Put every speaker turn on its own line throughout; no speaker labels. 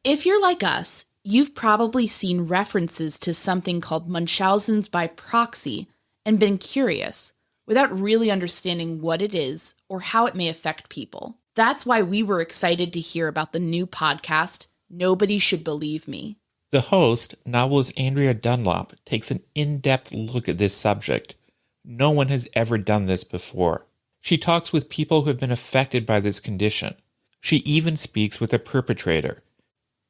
If you're like us, you've probably seen references to something called Munchausen's by proxy and been curious, without really understanding what it is or how it may affect people. That's why we were excited to hear about the new podcast, Nobody Should Believe Me.
The host, novelist Andrea Dunlop, takes an in-depth look at this subject. No one has ever done this before. She talks with people who have been affected by this condition. She even speaks with a perpetrator.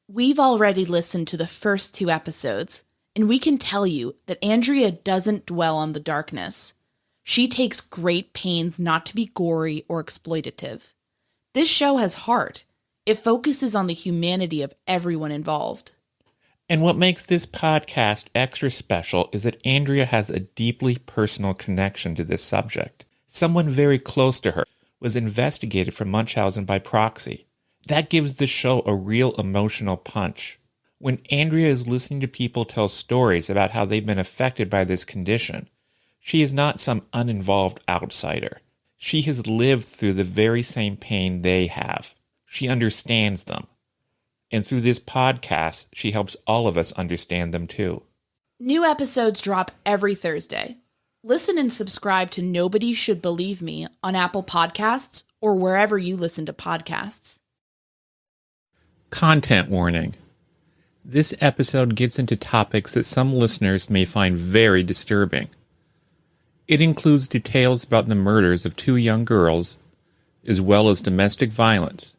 We've already listened to the first 2 episodes, and we can tell you that Andrea doesn't dwell on the darkness. She takes great pains not to be gory or exploitative. This show has heart. It focuses on the humanity of everyone involved.
And what makes this podcast extra special is that Andrea has a deeply personal connection to this subject. Someone very close to her was investigated for Munchausen by proxy. That gives the show a real emotional punch. When Andrea is listening to people tell stories about how they've been affected by this condition, she is not some uninvolved outsider. She has lived through the very same pain they have. She understands them. And through this podcast, she helps all of us understand them too.
New episodes drop every Thursday. Listen and subscribe to Nobody Should Believe Me on Apple Podcasts or wherever you listen to podcasts.
Content warning. This episode gets into topics that some listeners may find very disturbing. It includes details about the murders of 2 young girls, as well as domestic violence.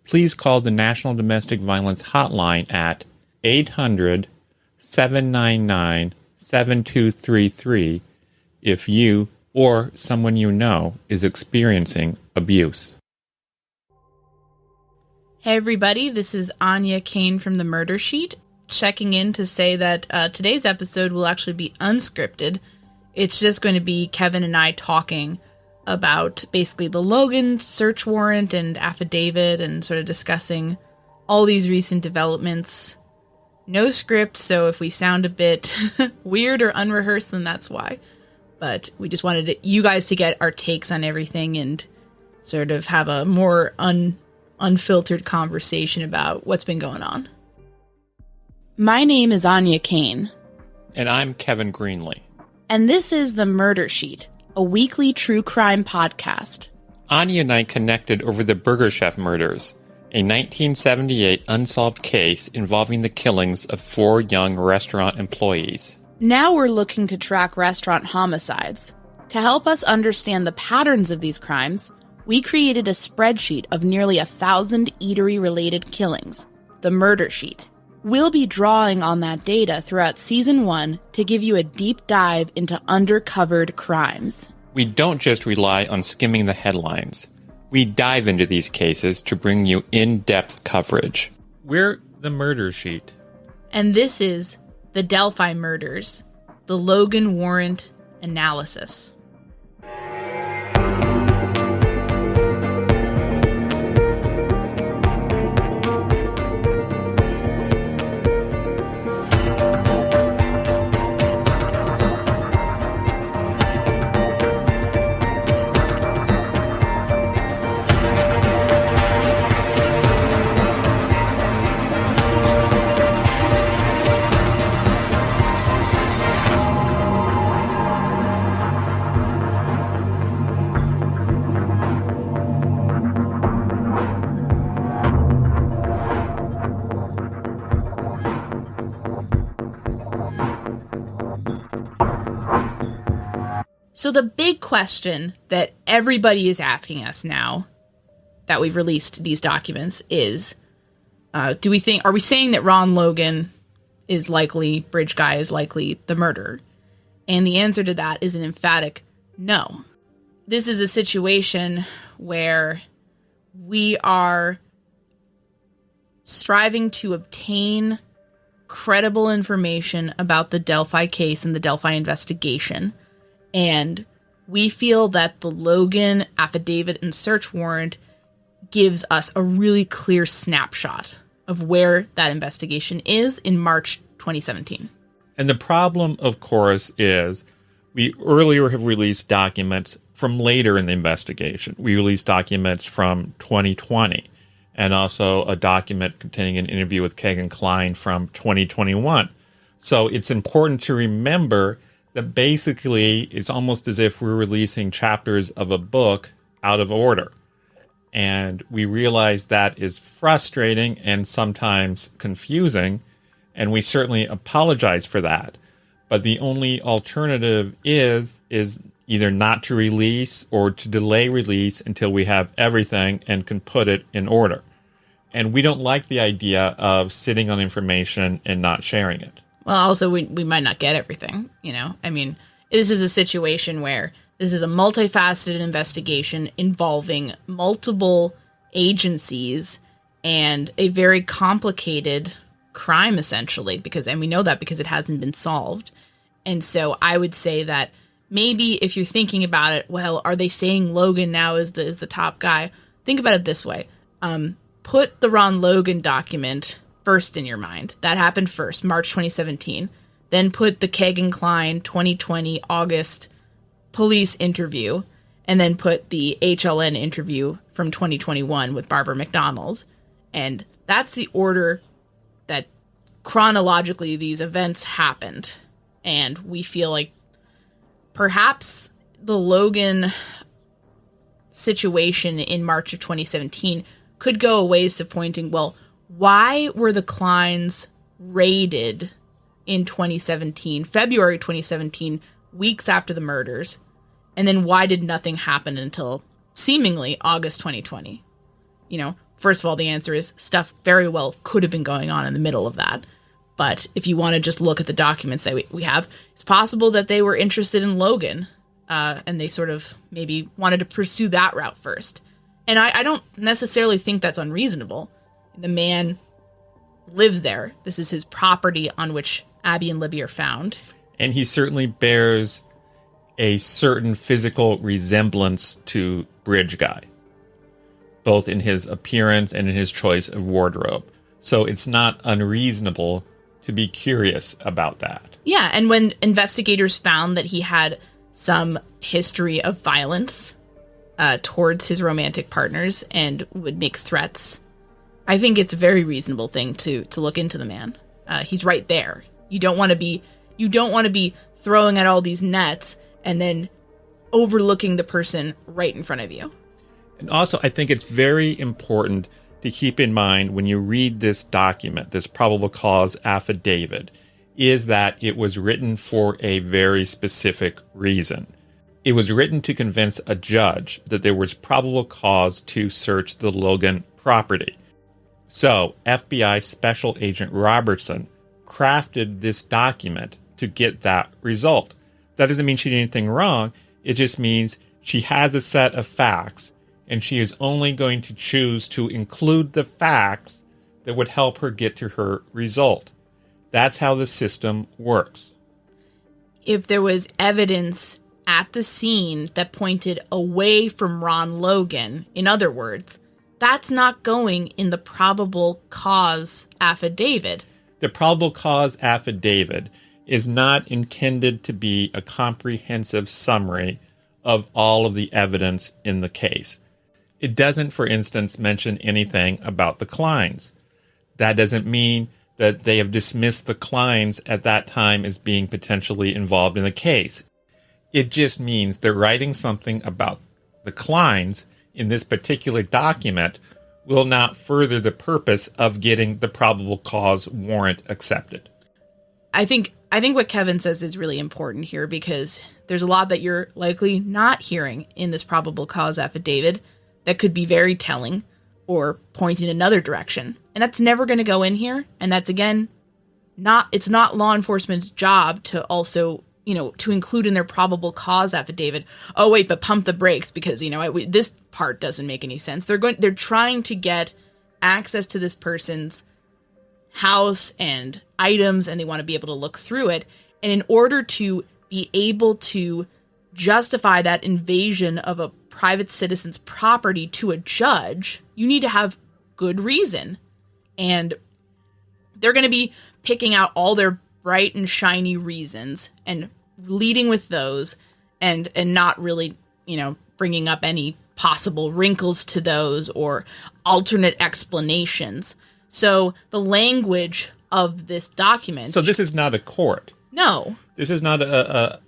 Please call the National Domestic Violence Hotline at 800-799-7233 if you or someone you know is experiencing abuse.
Hey everybody, this is Áine Cain from the Murdersheet, checking in to say that today's episode will actually be unscripted. It's just going to be Kevin and I talking about basically the Logan search warrant and affidavit and sort of discussing all these recent developments. No script, so if we sound a bit weird or unrehearsed, then that's why. But we just wanted you guys to get our takes on everything and sort of have a more unfiltered conversation about what's been going on. My name is Áine Cain.
And I'm Kevin Greenlee.
And this is The Murder Sheet, a weekly true crime podcast.
Áine and I connected over the Burger Chef murders, a 1978 unsolved case involving the killings of 4 young restaurant employees.
Now we're looking to track restaurant homicides. To help us understand the patterns of these crimes, we created a spreadsheet of nearly 1,000 eatery-related killings, the Murder Sheet. We'll be drawing on that data throughout Season 1 to give you a deep dive into undercovered crimes.
We don't just rely on skimming the headlines. We dive into these cases to bring you in-depth coverage. We're the Murder Sheet.
And this is the Delphi murders, the Logan Warrant analysis. So the big question that everybody is asking us now that we've released these documents is, are we saying that Ron Logan is likely, Bridge Guy is likely the murderer? And the answer to that is an emphatic no. This is a situation where we are striving to obtain credible information about the Delphi case and the Delphi investigation. And we feel that the Logan affidavit and search warrant gives us a really clear snapshot of where that investigation is in March 2017.
And the problem, of course, is we earlier have released documents from later in the investigation. We released documents from 2020. and also a document containing an interview with Kegan Kline from 2021. So it's important to remember that basically it's almost as if we're releasing chapters of a book out of order. And we realize that is frustrating and sometimes confusing, and we certainly apologize for that. But the only alternative is either not to release or to delay release until we have everything and can put it in order. And we don't like the idea of sitting on information and not sharing it.
Well, also, we might not get everything, you know? I mean, this is a situation where this is a multifaceted investigation involving multiple agencies and a very complicated crime, essentially, and we know that because it hasn't been solved. And so I would say that maybe if you're thinking about it, well, are they saying Logan now is the top guy? Think about it this way. Put the Ron Logan document first in your mind. That happened first, March 2017. Then put the Kegan Kline 2020 August police interview, and then put the HLN interview from 2021 with Barbara McDonald. And that's the order that chronologically these events happened. And we feel like perhaps the Logan situation in March of 2017 could go a ways to pointing, well, why were the Klines raided in 2017, February 2017, weeks after the murders? And then why did nothing happen until seemingly August 2020? You know, first of all, the answer is stuff very well could have been going on in the middle of that. But if you want to just look at the documents that we have, it's possible that they were interested in Logan, and they sort of maybe wanted to pursue that route first. And I don't necessarily think that's unreasonable. The man lives there. This is his property on which Abby and Libby are found.
And he certainly bears a certain physical resemblance to Bridge Guy, both in his appearance and in his choice of wardrobe. So it's not unreasonable to be curious about that.
Yeah, and when investigators found that he had some history of violence towards his romantic partners and would make threats, I think it's a very reasonable thing to look into the man. He's right there. You don't want to be throwing out all these nets and then overlooking the person right in front of you.
And also, I think it's very important to keep in mind when you read this document, this probable cause affidavit, is that it was written for a very specific reason. It was written to convince a judge that there was probable cause to search the Logan property. So, FBI Special Agent Robertson crafted this document to get that result. That doesn't mean she did anything wrong. It just means she has a set of facts, and she is only going to choose to include the facts that would help her get to her result. That's how the system works.
If there was evidence at the scene that pointed away from Ron Logan, in other words, that's not going in the probable cause affidavit.
The probable cause affidavit is not intended to be a comprehensive summary of all of the evidence in the case. It doesn't, for instance, mention anything about the Klines. That doesn't mean that they have dismissed the Klines at that time as being potentially involved in the case. It just means they're writing something about the Klines in this particular document will not further the purpose of getting the probable cause warrant accepted.
I think what Kevin says is really important here, because there's a lot that you're likely not hearing in this probable cause affidavit that could be very telling or point in another direction. And that's never going to go in here. And that's, again, it's not law enforcement's job to also, to include in their probable cause affidavit, oh, wait, but pump the brakes because, this part doesn't make any sense. They're trying to get access to this person's house and items, and they want to be able to look through it. And in order to be able to justify that invasion of a private citizen's property to a judge, you need to have good reason. And they're going to be picking out all their bright and shiny reasons and leading with those and not really, bringing up any possible wrinkles to those or alternate explanations. So the language of this document...
So this is not a court.
No.
This is not a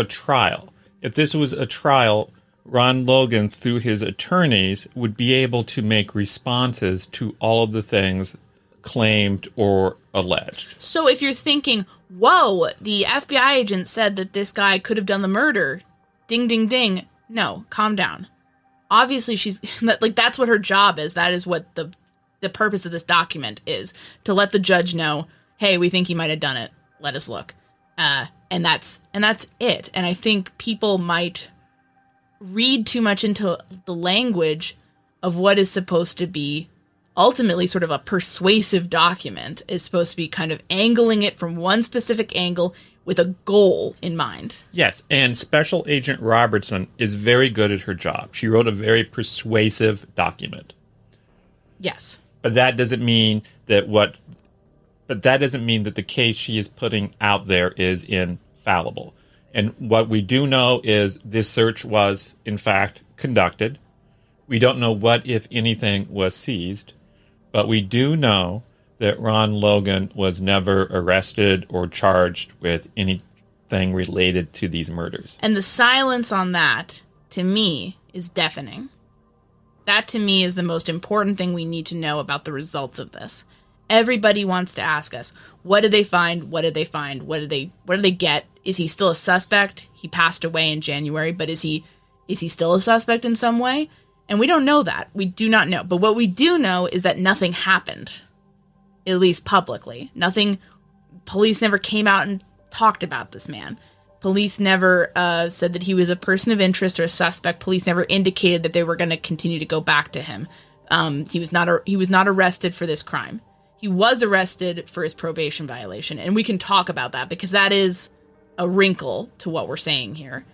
trial. If this was a trial, Ron Logan, through his attorneys, would be able to make responses to all of the things claimed or alleged.
So if you're thinking, whoa, the FBI agent said that this guy could have done the murder, ding, ding, ding. No, calm down. Obviously, she's like, that's what her job is. That is what the purpose of this document is, to let the judge know, hey, we think he might have done it. Let us look. And that's it. And I think people might read too much into the language of what is supposed to be ultimately sort of a persuasive document, is supposed to be kind of angling it from one specific angle with a goal in mind.
Yes, and Special Agent Robertson is very good at her job. She wrote a very persuasive document.
Yes.
But that doesn't mean that the case she is putting out there is infallible. And what we do know is this search was, in fact, conducted. We don't know what, if anything, was seized. But we do know that Ron Logan was never arrested or charged with anything related to these murders.
And the silence on that, to me, is deafening. That, to me, is the most important thing we need to know about the results of this. Everybody wants to ask us, what did they find? What did they find? What did they get? Is he still a suspect? He passed away in January, but is he still a suspect in some way? And we don't know that. We do not know. But what we do know is that nothing happened, at least publicly. Police never came out and talked about this man. Police never said that he was a person of interest or a suspect. Police never indicated that they were going to continue to go back to him. He was not arrested for this crime. He was arrested for his probation violation, and we can talk about that because that is a wrinkle to what we're saying here.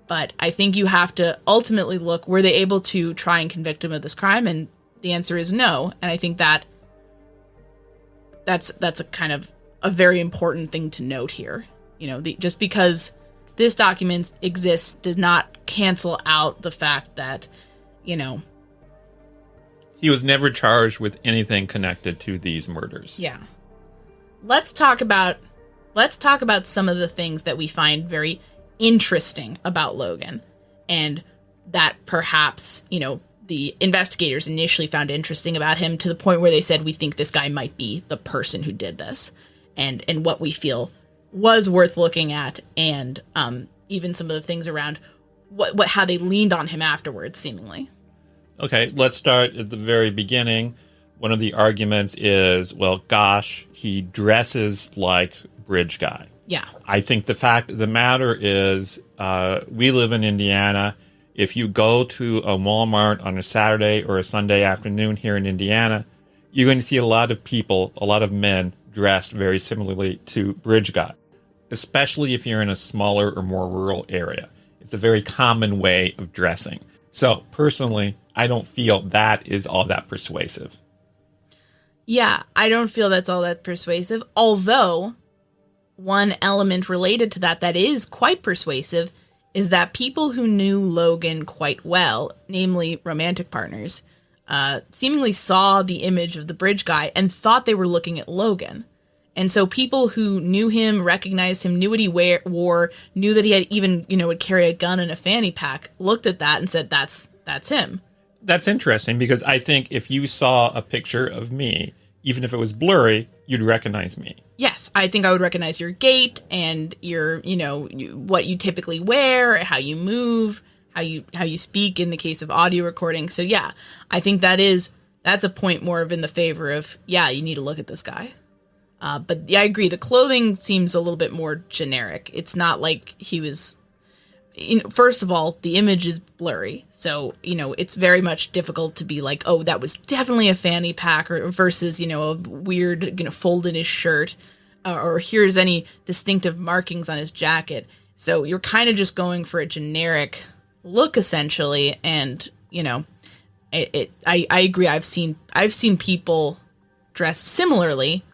But I think you have to ultimately look, were they able to try and convict him of this crime? And the answer is no. And I think that's a kind of a very important thing to note here. You know, just because this document exists does not cancel out the fact that, you know,
he was never charged with anything connected to these murders.
Yeah. Let's talk about some of the things that we find very interesting about Logan, and that perhaps, you know, the investigators initially found interesting about him, to the point where they said, we think this guy might be the person who did this, and what we feel was worth looking at, and even some of the things around how they leaned on him afterwards, seemingly.
Okay, let's start at the very beginning. One of the arguments is, well, gosh, he dresses like Bridge Guy.
Yeah.
I think the fact of the matter is, we live in Indiana. If you go to a Walmart on a Saturday or a Sunday afternoon here in Indiana, you're going to see a lot of people, a lot of men, dressed very similarly to Bridge Guy, especially if you're in a smaller or more rural area. It's a very common way of dressing. So, personally, I don't feel that is all that persuasive.
Yeah, I don't feel that's all that persuasive, although one element related to that is quite persuasive is that people who knew Logan quite well, namely romantic partners, seemingly saw the image of the Bridge Guy and thought they were looking at Logan. And so people who knew him, recognized him, knew what he wore, knew that he had even, you know, would carry a gun in a fanny pack, looked at that and said, that's him.
That's interesting, because I think if you saw a picture of me, even if it was blurry, you'd recognize me. Yes,
I think I would recognize your gait and your, you know, what you typically wear, how you move, how you speak in the case of audio recording. So yeah, I think that's a point more of in the favor of, yeah, you need to look at this guy. But yeah, I agree. The clothing seems a little bit more generic. It's not like he was, you know, first of all, the image is blurry. So, you know, it's very much difficult to be like, oh, that was definitely a fanny pack, or versus, you know, a weird, you know, fold in his shirt, or here's any distinctive markings on his jacket. So you're kind of just going for a generic look, essentially. And, you know, I agree. I've seen people dress similarly,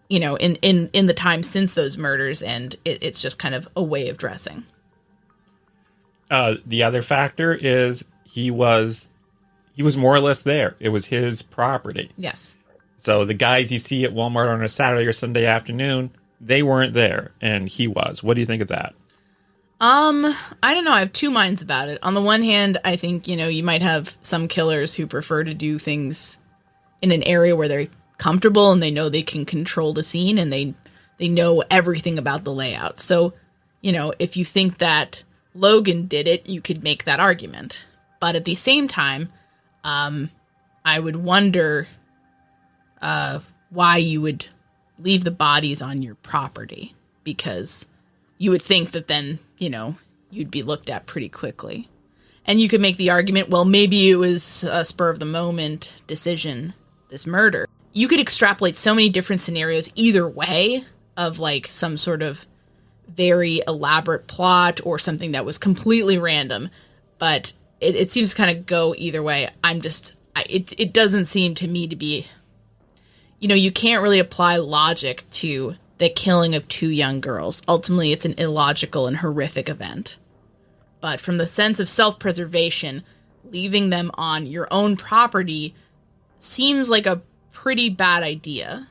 you know, in the time since those murders, and it's just kind of a way of dressing.
The other factor is he was more or less there. It was his property.
Yes.
So the guys you see at Walmart on a Saturday or Sunday afternoon, they weren't there, and he was. What do you think of that?
I don't know. I have two minds about it. On the one hand, I think, you might have some killers who prefer to do things in an area where they're comfortable and they know they can control the scene and they know everything about the layout. So, if you think that Logan did it, you could make that argument. But at the same time, I would wonder why you would leave the bodies on your property, because you would think that then, you'd be looked at pretty quickly. And you could make the argument, well, maybe it was a spur of the moment decision, this murder. You could extrapolate so many different scenarios either way of like some sort of very elaborate plot or something that was completely random. But it seems to kind of go either way. It doesn't seem to me to be, you can't really apply logic to the killing of two young girls. Ultimately, it's an illogical and horrific event. But from the sense of self-preservation, leaving them on your own property seems like a pretty bad idea.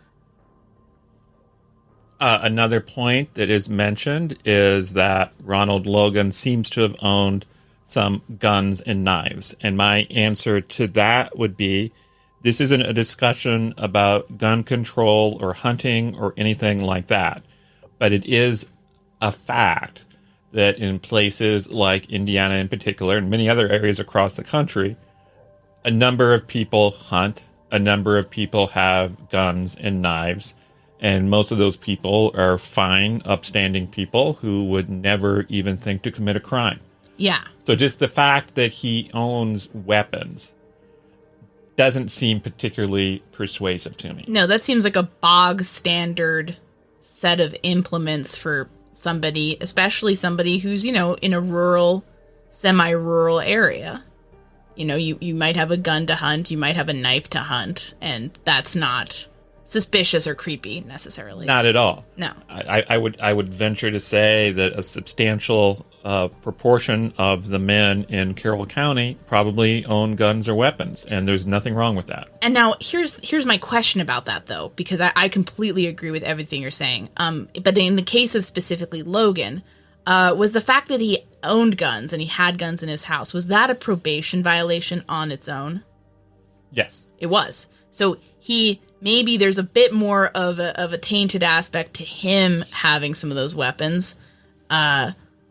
Another point that is mentioned is that Ronald Logan seems to have owned some guns and knives. And my answer to that would be, this isn't a discussion about gun control or hunting or anything like that. But it is a fact that in places like Indiana in particular, and many other areas across the country, a number of people hunt, a number of people have guns and knives, and most of those people are fine, upstanding people who would never even think to commit a crime.
Yeah.
So just the fact that he owns weapons doesn't seem particularly persuasive to me.
No, that seems like a bog standard set of implements for somebody, especially somebody who's, in a rural, semi-rural area. You might have a gun to hunt, you might have a knife to hunt, and that's not suspicious or creepy necessarily.
Not at all.
No.
I would venture to say that a substantial proportion of the men in Carroll County probably own guns or weapons, and there's nothing wrong with that.
And now here's my question about that, though, because I completely agree with everything you're saying. But in the case of specifically Logan, was the fact that he owned guns and he had guns in his house, was that a probation violation on its own?
Yes.
It was. So maybe there's a bit more of a tainted aspect to him having some of those weapons.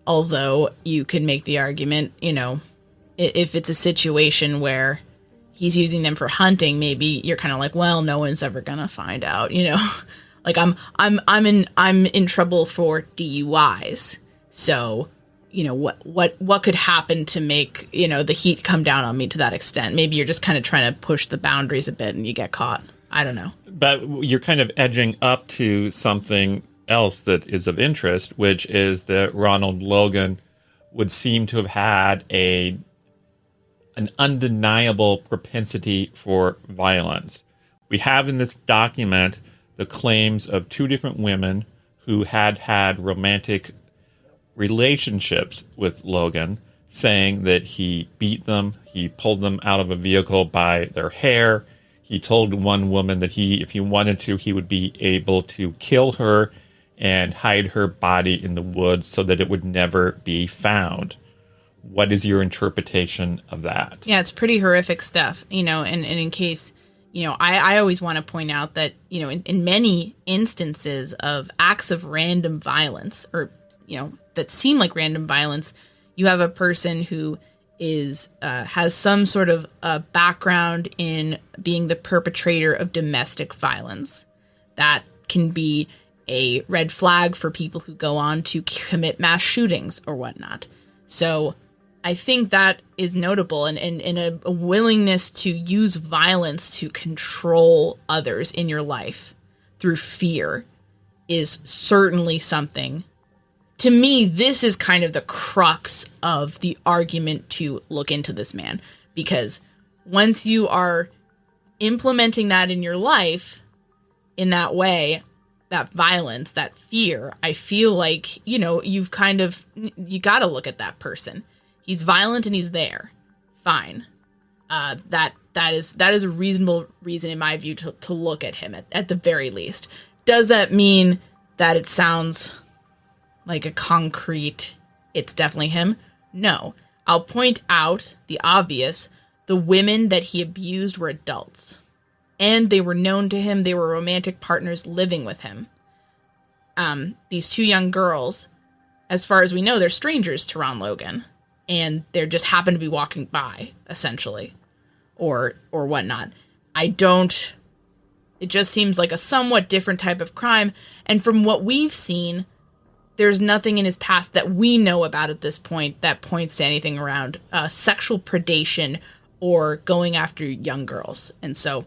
Although you could make the argument, if it's a situation where he's using them for hunting, maybe you're kind of like, well, no one's ever gonna find out, Like I'm in trouble for DUIs, so what could happen to make the heat come down on me to that extent? Maybe you're just kind of trying to push the boundaries a bit and you get caught. I don't know.
But you're kind of edging up to something else that is of interest, which is that Ronald Logan would seem to have had an undeniable propensity for violence. We have in this document the claims of two different women who had romantic relationships with Logan, saying that he beat them, he pulled them out of a vehicle by their hair. He told one woman that if he wanted to, he would be able to kill her and hide her body in the woods so that it would never be found. What is your interpretation of that?
Yeah, it's pretty horrific stuff, and in case, I always want to point out that, in many instances of acts of random violence or, that seem like random violence, you have a person who has some sort of background in being the perpetrator of domestic violence. That can be a red flag for people who go on to commit mass shootings or whatnot. So I think that is notable, and a willingness to use violence to control others in your life through fear is certainly something. To me, this is kind of the crux of the argument to look into this man, because once you are implementing that in your life in that way, that violence, that fear, I feel like, you got to look at that person. He's violent and he's there. fine. That is a reasonable reason, in my view, to look at him at the very least. Does that mean that it sounds like a concrete, it's definitely him? No. I'll point out the obvious. The women that he abused were adults. And they were known to him. They were romantic partners living with him. These two young girls, as far as we know, they're strangers to Ron Logan. And they just happen to be walking by, essentially. Or whatnot. It just seems like a somewhat different type of crime. And from what we've seen, there's nothing in his past that we know about at this point that points to anything around sexual predation or going after young girls. And so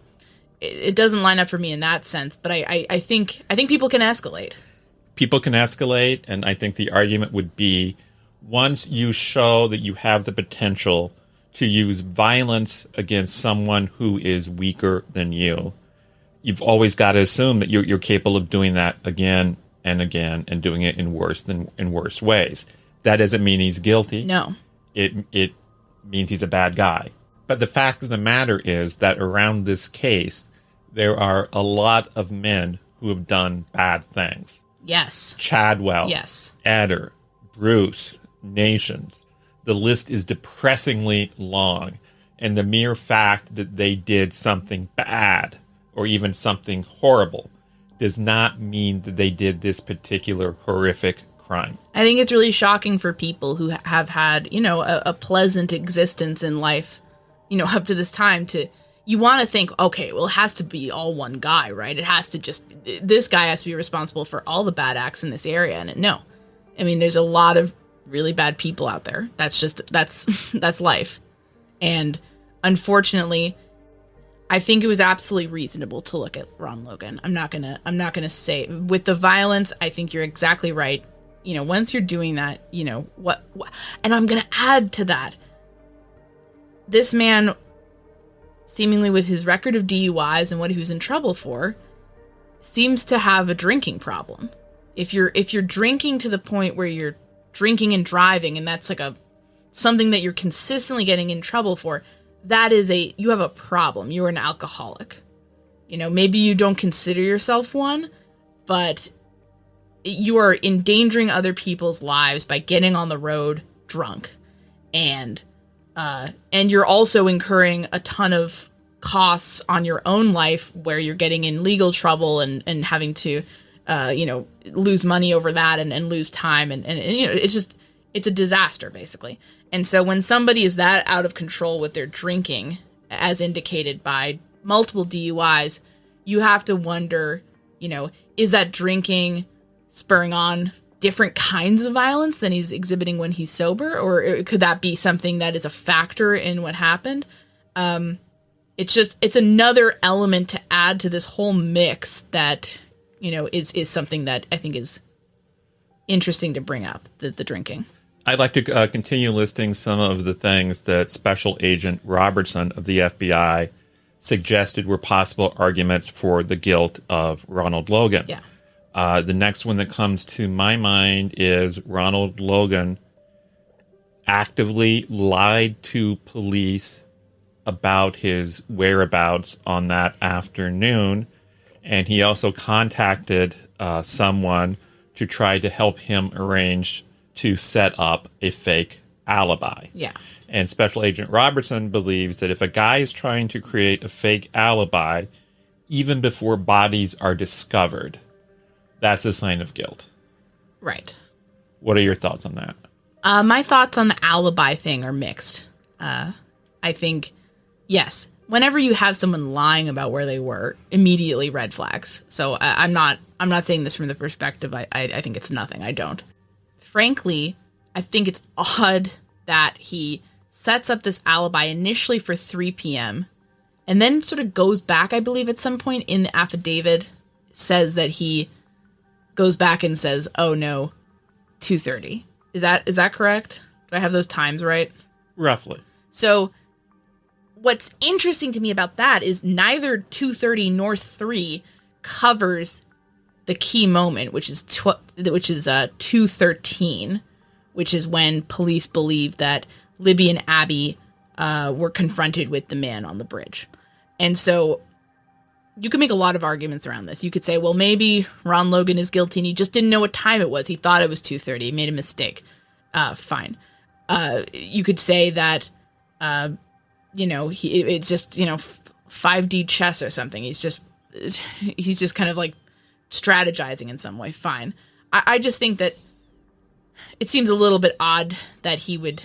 it doesn't line up for me in that sense. But I think people can escalate.
People can escalate, and I think the argument would be once you show that you have the potential to use violence against someone who is weaker than you, you've always got to assume that you're capable of doing that again and again and doing it in worse ways. That doesn't mean he's guilty.
No.
It means he's a bad guy. But the fact of the matter is that around this case, there are a lot of men who have done bad things.
Yes.
Chadwell.
Yes.
Eder. Bruce. Nations. The list is depressingly long. And the mere fact that they did something bad or even something horrible does not mean that they did this particular horrific crime.
I think it's really shocking for people who have had, a pleasant existence in life, up to this time you want to think, okay, well, it has to be all one guy, right? It has to this guy has to be responsible for all the bad acts in this area. And no, I mean, there's a lot of really bad people out there. That's life. And unfortunately, I think it was absolutely reasonable to look at Ron Logan. I'm not gonna say with the violence. I think you're exactly right. Once you're doing that, what, and I'm gonna add to that. This man, seemingly with his record of DUIs and what he was in trouble for, seems to have a drinking problem. If you're drinking to the point where you're drinking and driving, and that's like something that you're consistently getting in trouble for, you have a problem. You're an alcoholic. Maybe you don't consider yourself one, but you are endangering other people's lives by getting on the road drunk. And you're also incurring a ton of costs on your own life where you're getting in legal trouble and having to, lose money over that and lose time. And it's a disaster, basically. And so when somebody is that out of control with their drinking, as indicated by multiple DUIs, you have to wonder, is that drinking spurring on different kinds of violence than he's exhibiting when he's sober? Or could that be something that is a factor in what happened? It's another element to add to this whole mix that, is something that I think is interesting to bring up, the drinking.
I'd like to continue listing some of the things that Special Agent Robertson of the FBI suggested were possible arguments for the guilt of Ronald Logan.
Yeah.
The next one that comes to my mind is Ronald Logan actively lied to police about his whereabouts on that afternoon, and he also contacted someone to try to help him arrange to set up a fake alibi.
Yeah.
And Special Agent Robertson believes that if a guy is trying to create a fake alibi, even before bodies are discovered, that's a sign of guilt.
Right.
What are your thoughts on that?
My thoughts on the alibi thing are mixed. I think, yes, whenever you have someone lying about where they were, immediately red flags. So I'm not saying this from the perspective I think it's nothing. I don't. Frankly, I think it's odd that he sets up this alibi initially for 3 p.m. and then sort of goes back, I believe, at some point in the affidavit, says that he goes back and says, oh no, 2:30. Is that correct? Do I have those times right?
Roughly.
So what's interesting to me about that is neither 2:30 nor 3 covers the key moment, which is 2:13, which is when police believe that Libby and Abby were confronted with the man on the bridge. And so you could make a lot of arguments around this. You could say, well, maybe Ron Logan is guilty and he just didn't know what time it was. He thought it was 2:30. He made a mistake. Fine. You could say that, it's just, 5D chess or something. He's just kind of like strategizing in some way. Fine. I just think that it seems a little bit odd that he would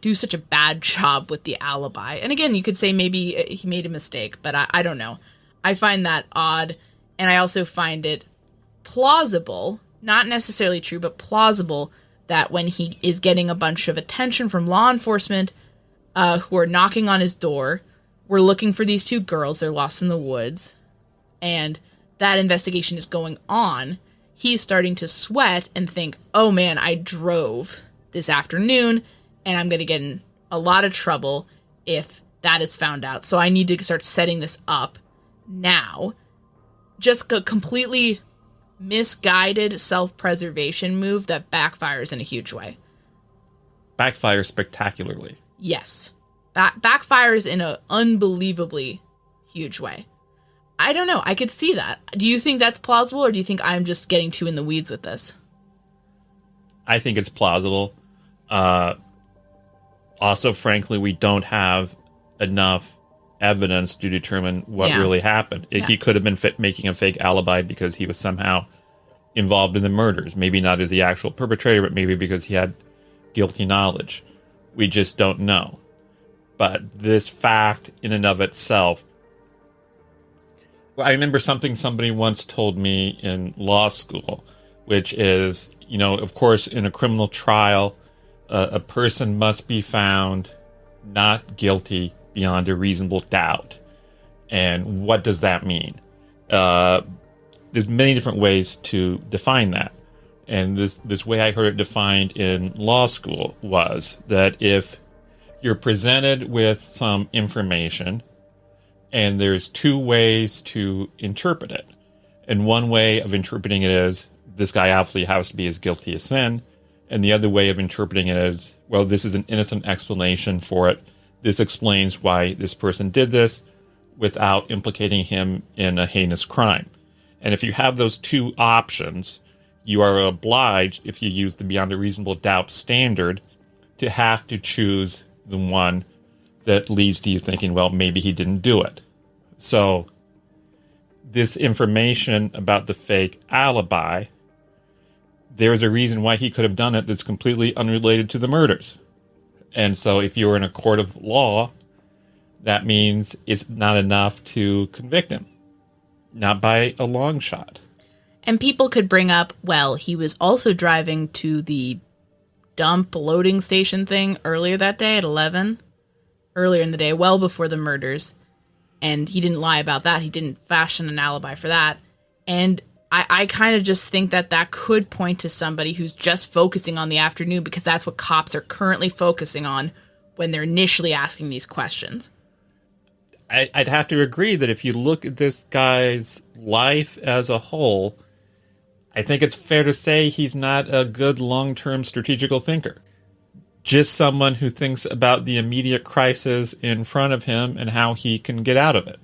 do such a bad job with the alibi. And again, you could say maybe he made a mistake, but I don't know. I find that odd, and I also find it plausible, not necessarily true, but plausible, that when he is getting a bunch of attention from law enforcement who are knocking on his door, we're looking for these two girls, they're lost in the woods, and that investigation is going on, he's starting to sweat and think, oh man, I drove this afternoon, and I'm going to get in a lot of trouble if that is found out. So I need to start setting this up now. Just a completely misguided self-preservation move that backfires in a huge way.
Backfires spectacularly.
Yes. Backfires in an unbelievably huge way. I don't know. I could see that. Do you think that's plausible, or do you think I'm just getting too in the weeds with this?
I think it's plausible. Also, frankly, we don't have enough evidence to determine what really happened. He could have been making a fake alibi because he was somehow involved in the murders. Maybe not as the actual perpetrator, but maybe because he had guilty knowledge. We just don't know. But this fact in and of itself, I remember something somebody once told me in law school, which is, of course, in a criminal trial, a person must be found not guilty beyond a reasonable doubt. And what does that mean? There's many different ways to define that. And this way I heard it defined in law school was that if you're presented with some information and there's two ways to interpret it, and one way of interpreting it is this guy obviously has to be as guilty as sin, and the other way of interpreting it is, well, this is an innocent explanation for it. This explains why this person did this without implicating him in a heinous crime. And if you have those two options, you are obliged, if you use the beyond a reasonable doubt standard, to have to choose the one that leads to you thinking, well, maybe he didn't do it. So this information about the fake alibi, there's a reason why he could have done it that's completely unrelated to the murders. And so if you're in a court of law, that means it's not enough to convict him. Not by a long shot.
And people could bring up, well, he was also driving to the dump loading station thing earlier that day at 11. Earlier in the day, well before the murders. And he didn't lie about that. He didn't fashion an alibi for that. And I kind of just think that could point to somebody who's just focusing on the afternoon, because that's what cops are currently focusing on when they're initially asking these questions.
I'd have to agree that if you look at this guy's life as a whole, I think it's fair to say he's not a good long-term strategical thinker. Just someone who thinks about the immediate crisis in front of him and how he can get out of it.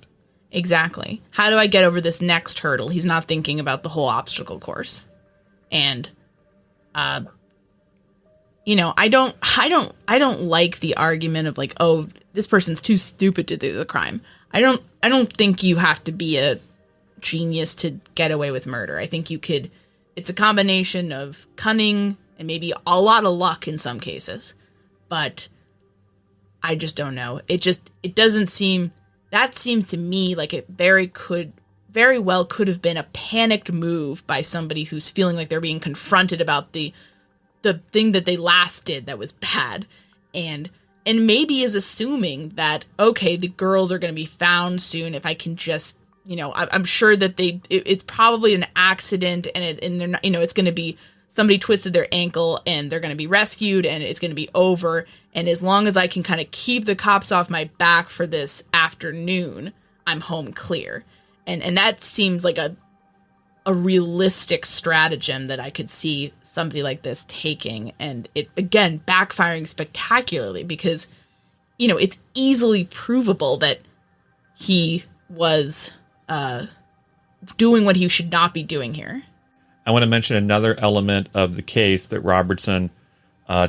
Exactly. How do I get over this next hurdle? He's not thinking about the whole obstacle course. And, I don't like the argument of like, oh, this person's too stupid to do the crime. I don't think you have to be a genius to get away with murder. I think it's a combination of cunning and maybe a lot of luck in some cases. But I just don't know. It doesn't seem, that seems to me like it very well could have been a panicked move by somebody who's feeling like they're being confronted about the thing that they last did that was bad, and maybe is assuming that, okay, the girls are going to be found soon if I can just, I'm sure that it's probably an accident, and they're not, it's going to be somebody twisted their ankle and they're going to be rescued and it's going to be over. And as long as I can kind of keep the cops off my back for this afternoon, I'm home clear. And that seems like a realistic stratagem that I could see somebody like this taking. And it, again, backfiring spectacularly because it's easily provable that he was doing what he should not be doing here.
I want to mention another element of the case that Robertson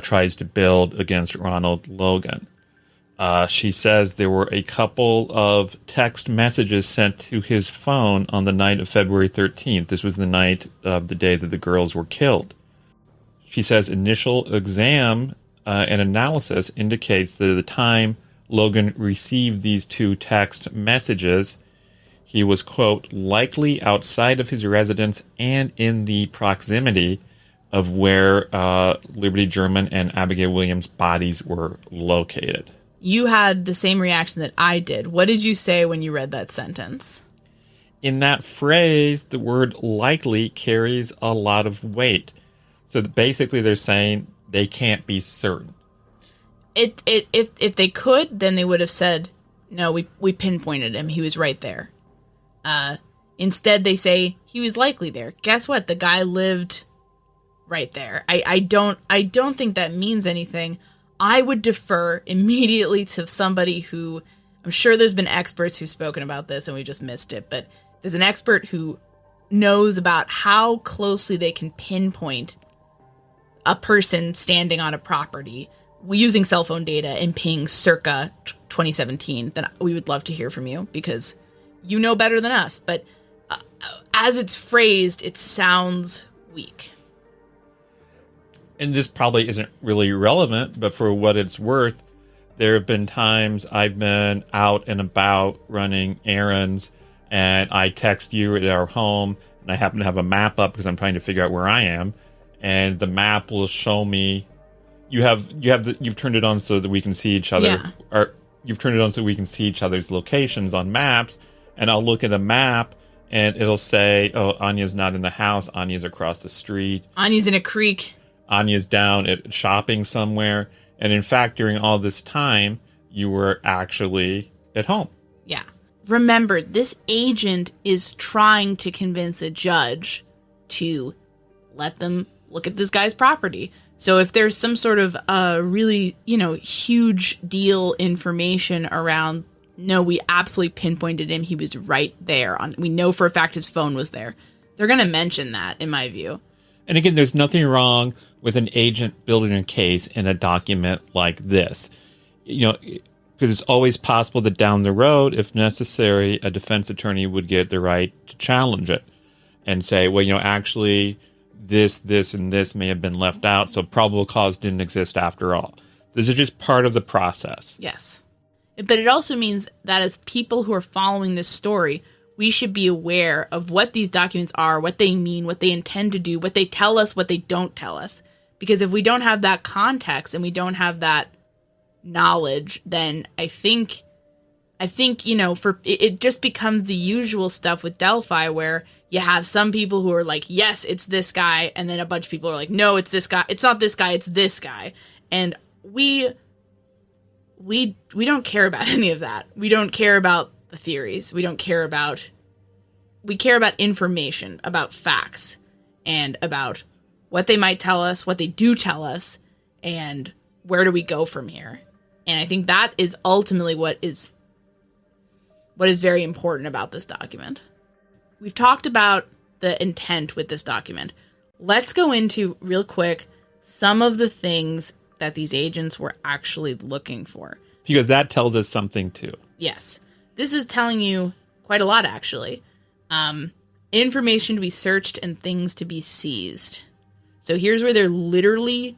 tries to build against Ronald Logan. She says there were a couple of text messages sent to his phone on the night of February 13th. This was the night of the day that the girls were killed. She says initial exam and analysis indicates that at the time Logan received these two text messages, he was, quote, likely outside of his residence and in the proximity of where Liberty German and Abigail Williams' bodies were located.
You had the same reaction that I did. What did you say when you read that sentence?
In that phrase, the word likely carries a lot of weight. So basically they're saying they can't be certain.
If they could, then they would have said, no, we pinpointed him. He was right there. Instead, they say he was likely there. Guess what? The guy lived right there. I don't think that means anything. I would defer immediately to somebody who, I'm sure there's been experts who've spoken about this and we just missed it, but there's an expert who knows about how closely they can pinpoint a person standing on a property using cell phone data and ping circa 2017. Then we would love to hear from you because you know better than us. But as it's phrased, it sounds weak.
And this probably isn't really relevant, but for what it's worth, there have been times I've been out and about running errands and I text you at our home and I happen to have a map up because I'm trying to figure out where I am. And the map will show me you've turned it on so that we can see each other.
Yeah.
Or you've turned it on so we can see each other's locations on maps. And I'll look at a map and it'll say, oh, Áine's not in the house. Áine's across the street.
Áine's in a creek.
Áine's down at shopping somewhere. And in fact, during all this time, you were actually at home.
Yeah. Remember, this agent is trying to convince a judge to let them look at this guy's property. So if there's some sort of really, huge deal information around, no, we absolutely pinpointed him. He was right there. We know for a fact his phone was there. They're going to mention that, in my view.
And again, there's nothing wrong with an agent building a case in a document like this. Because it's always possible that down the road, if necessary, a defense attorney would get the right to challenge it and say, well, actually, this, and this may have been left out, so probable cause didn't exist after all. This is just part of the process.
Yes. But it also means that as people who are following this story, we should be aware of what these documents are, what they mean, what they intend to do, what they tell us, what they don't tell us. Because if we don't have that context and we don't have that knowledge, then I think it just becomes the usual stuff with Delphi where you have some people who are like, yes, it's this guy. And then a bunch of people are like, no, it's this guy. It's not this guy. It's this guy. And we don't care about any of that. We don't care about the theories. We care about information, about facts, and about what they might tell us, what they do tell us, and where do we go from here. And I think that is ultimately what is very important about this document. We've talked about the intent with this document. Let's go into, real quick, some of the things that these agents were actually looking for.
Because that tells us something, too.
Yes. This is telling you quite a lot, actually. Information to be searched and things to be seized. So here's where they're literally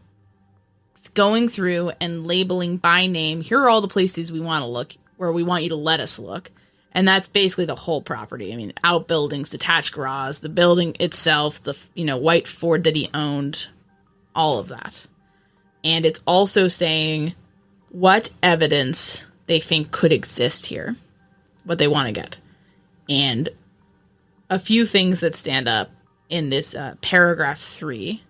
going through and labeling by name. Here are all the places we want to look, where we want you to let us look. And that's basically the whole property. I mean, outbuildings, detached garage, the building itself, the white Ford that he owned, all of that. And it's also saying what evidence they think could exist here, what they want to get. And a few things that stand up in this paragraph 3.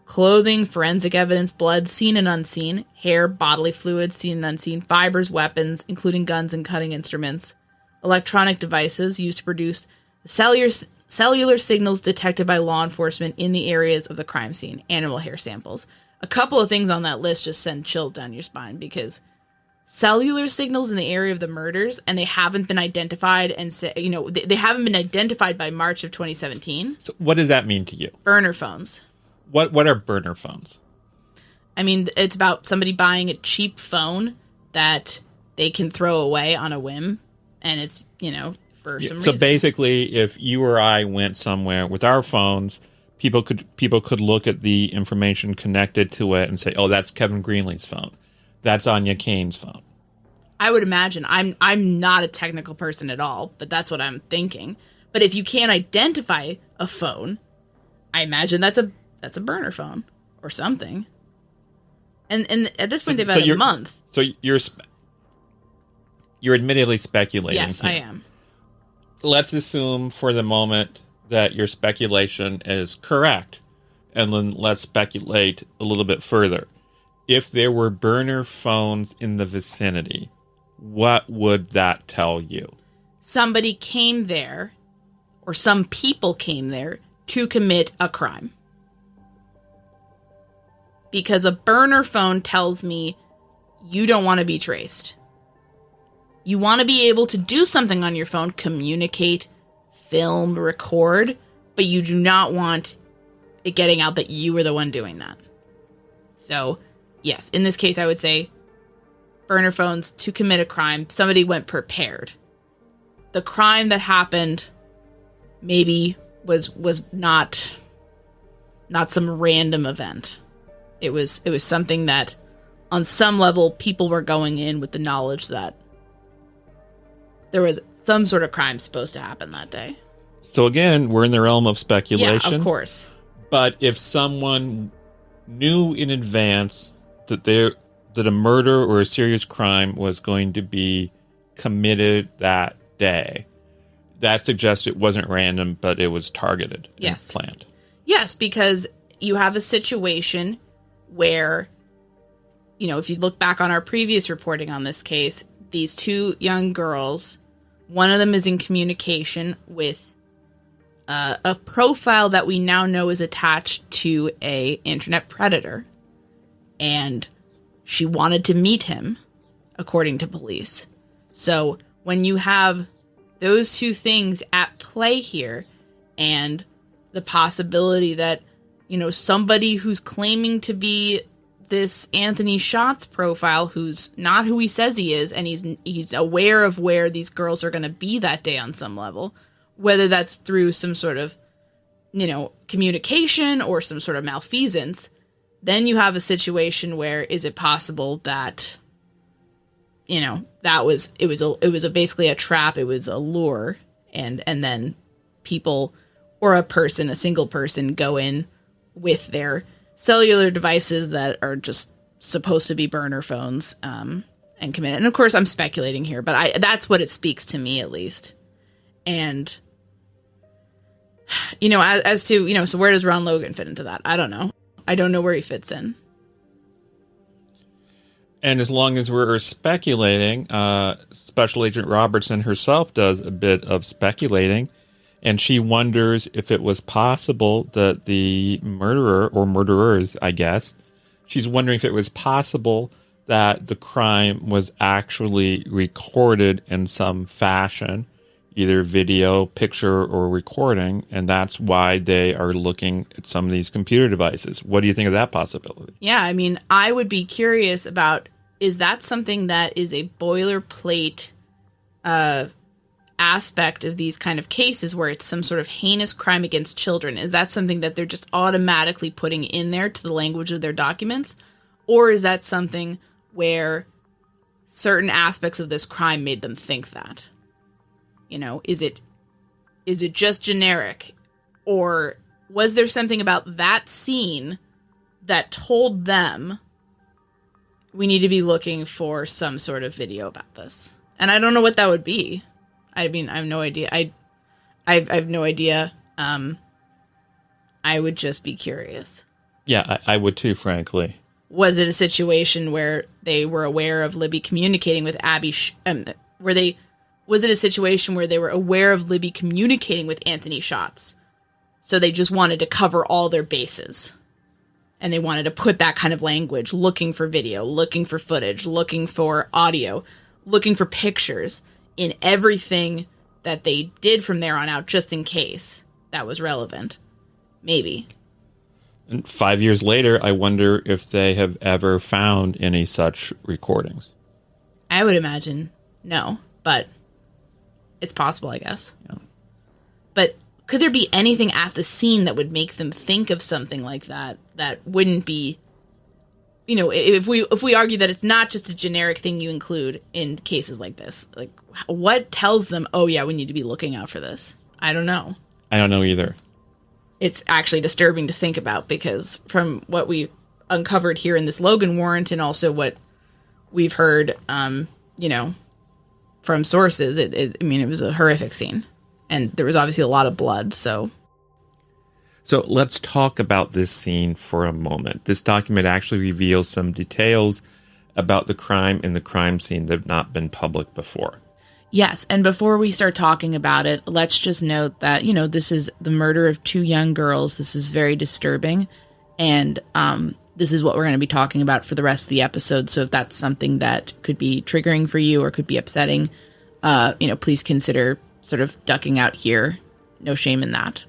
Clothing, forensic evidence, blood, seen and unseen, hair, bodily fluids, seen and unseen, fibers, weapons, including guns and cutting instruments, electronic devices used to produce cellular signals detected by law enforcement in the areas of the crime scene, animal hair samples. A couple of things on that list just send chills down your spine because cellular signals in the area of the murders, and they haven't been identified, and they haven't been identified by March of 2017.
So what does that mean to you?
Burner phones.
What are burner phones?
I mean, it's about somebody buying a cheap phone that they can throw away on a whim, and it's, for some reason.
So basically, if you or I went somewhere with our phones, people could look at the information connected to it and say, "Oh, that's Kevin Greenlee's phone. That's Áine Cain's phone."
I would imagine. I'm not a technical person at all, but that's what I'm thinking. But if you can't identify a phone, I imagine that's a burner phone or something. And at this point, they've had a month.
So you're admittedly speculating.
Yes,
here.
I am.
Let's assume for the moment that your speculation is correct, and then let's speculate a little bit further. If there were burner phones in the vicinity, what would that tell you?
Somebody came there, or some people came there, to commit a crime. Because a burner phone tells me you don't want to be traced. You want to be able to do something on your phone, communicate, film, record, but you do not want it getting out that you were the one doing that. So, yes, in this case, I would say burner phones to commit a crime. Somebody went prepared. The crime that happened maybe was not some random event. It was something that, on some level, people were going in with the knowledge that there was some sort of crime supposed to happen that day.
So again, we're in the realm of speculation.
Yeah, of course.
But if someone knew in advance that a murder or a serious crime was going to be committed that day, that suggests it wasn't random, but it was targeted and planned.
Yes, because you have a situation where, if you look back on our previous reporting on this case, these two young girls, one of them is in communication with a profile that we now know is attached to a internet predator. And she wanted to meet him, according to police. So when you have those two things at play here, and the possibility that, somebody who's claiming to be this Anthony Schatz profile, who's not who he says he is, and he's aware of where these girls are going to be that day on some level, whether that's through some sort of, communication or some sort of malfeasance, then you have a situation where, is it possible that, it was basically a trap, it was a lure, and then people, or a single person, go in with their cellular devices that are just supposed to be burner phones, and commit it. And of course, I'm speculating here, but that's what it speaks to me, at least. And, as to, so where does Ron Logan fit into that? I don't know. I don't know where he fits in.
And as long as we're speculating, Special Agent Robertson herself does a bit of speculating, and she wonders if it was possible that the murderer, or murderers, I guess, she's wondering if it was possible that the crime was actually recorded in some fashion, either video, picture, or recording, and that's why they are looking at some of these computer devices. What do you think of that possibility?
Yeah, I mean, I would be curious about, is that something that is a boilerplate aspect of these kind of cases where it's some sort of heinous crime against children? Is that something that they're just automatically putting in there to the language of their documents? Or is that something where certain aspects of this crime made them think that? Is it just generic? Or was there something about that scene that told them we need to be looking for some sort of video about this? And I don't know what that would be. I mean, I have no idea. I have no idea. I would just be curious.
Yeah, I would too, frankly.
Was it a situation where they were aware of Libby communicating with Abby? Was it a situation where they were aware of Libby communicating with Anthony Schatz, so they just wanted to cover all their bases And they wanted to put that kind of language, looking for video, looking for footage, looking for audio, looking for pictures in everything that they did from there on out, just in case that was relevant. Maybe.
And 5 years later, I wonder if they have ever found any such recordings.
I would imagine no, but it's possible, I guess.
Yeah.
But could there be anything at the scene that would make them think of something like that wouldn't be, if we argue that it's not just a generic thing you include in cases like this, like what tells them, oh yeah, we need to be looking out for this? I don't know.
I don't know either.
It's actually disturbing to think about, because from what we uncovered here in this Logan warrant, and also what we've heard, from sources, it was a horrific scene. And there was obviously a lot of blood, So
let's talk about this scene for a moment. This document actually reveals some details about the crime and the crime scene that have not been public before.
Yes, and before we start talking about it, let's just note that, this is the murder of 2 young girls. This is very disturbing, and this is what we're going to be talking about for the rest of the episode. So if that's something that could be triggering for you or could be upsetting, please consider sort of ducking out here. No shame in that.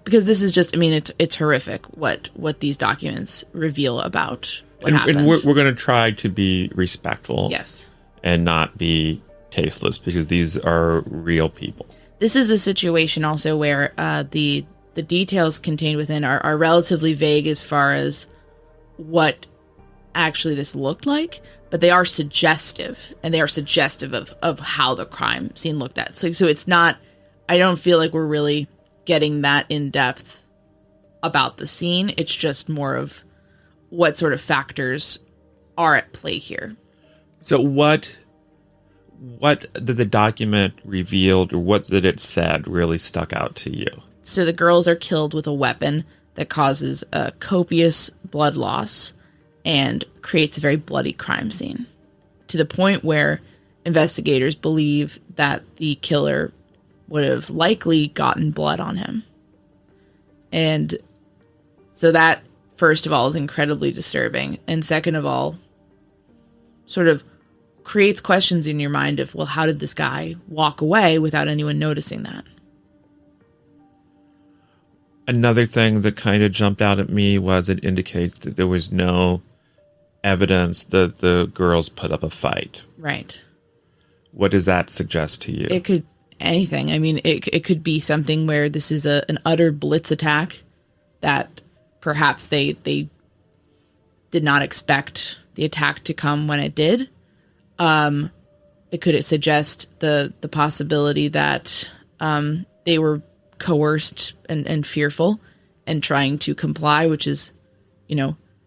Because this is just, it's horrific what these documents reveal about what happened.
And we're going to try to be respectful.
Yes.
And not be tasteless, because these are real people.
This is a situation also where the details contained within are relatively vague as far as what actually this looked like, but they are suggestive, and they are suggestive of how the crime scene looked at. So it's not, I don't feel like we're really getting that in depth about the scene. It's just more of what sort of factors are at play here.
So what did the document revealed, or what did it said really stuck out to you?
So the girls are killed with a weapon that causes a copious blood loss and creates a very bloody crime scene, to the point where investigators believe that the killer would have likely gotten blood on him. And so that, first of all, is incredibly disturbing. And second of all, sort of creates questions in your mind of, well, how did this guy walk away without anyone noticing that?
Another thing that kind of jumped out at me was it indicates that there was no evidence that the girls put up a fight.
Right.
What does that suggest to you?
It could anything. It could be something where this is an utter blitz attack that perhaps they did not expect the attack to come when it did. It could suggest the possibility that they were coerced and fearful and trying to comply, which is,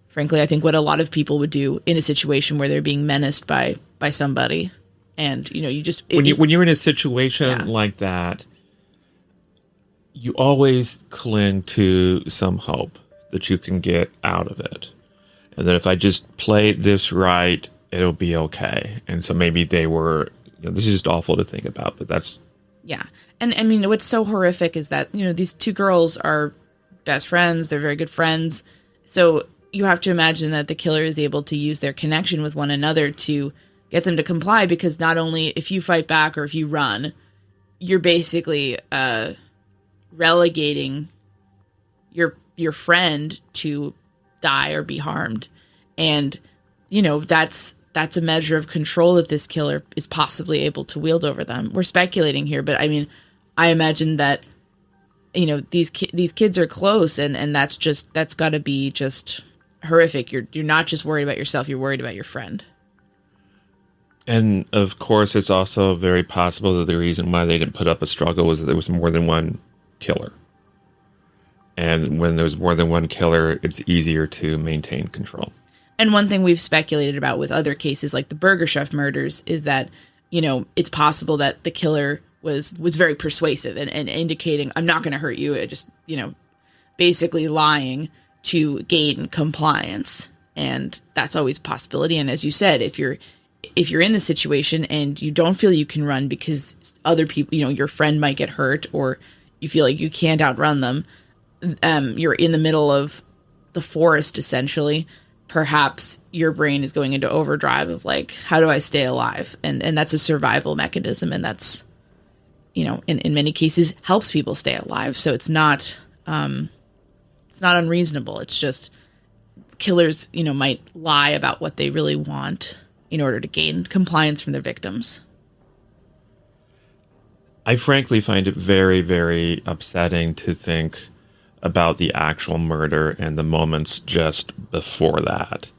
frankly, I think what a lot of people would do in a situation where they're being menaced by somebody. And, you just...
When you're in a situation like that, you always cling to some hope that you can get out of it. And that if I just play this right, it'll be okay. And so maybe they were... this is just awful to think about, but that's...
Yeah. And, what's so horrific is that, these 2 girls are best friends. They're very good friends. So you have to imagine that the killer is able to use their connection with one another to get them to comply, because not only if you fight back or if you run, you're basically relegating your friend to die or be harmed. And, that's a measure of control that this killer is possibly able to wield over them. We're speculating here, but I imagine that, these kids are close, and that's got to be just horrific. You're not just worried about yourself, you're worried about your friend.
And of course, it's also very possible that the reason why they didn't put up a struggle was that there was more than one killer. And when there's more than one killer, it's easier to maintain control.
And one thing we've speculated about with other cases like the Burger Chef murders is that, it's possible that the killer was very persuasive and indicating, I'm not going to hurt you. It just, basically lying to gain compliance. And that's always a possibility. And as you said, if you're in the situation and you don't feel you can run because other people, your friend might get hurt, or you feel like you can't outrun them, you're in the middle of the forest, essentially, perhaps your brain is going into overdrive of like, how do I stay alive? And that's a survival mechanism. And that's, you know, in many cases helps people stay alive. So it's not unreasonable. It's just killers, you know, might lie about what they really want in order to gain compliance from their victims.
I frankly find it very, very upsetting to think about the actual murder and the moments just before that.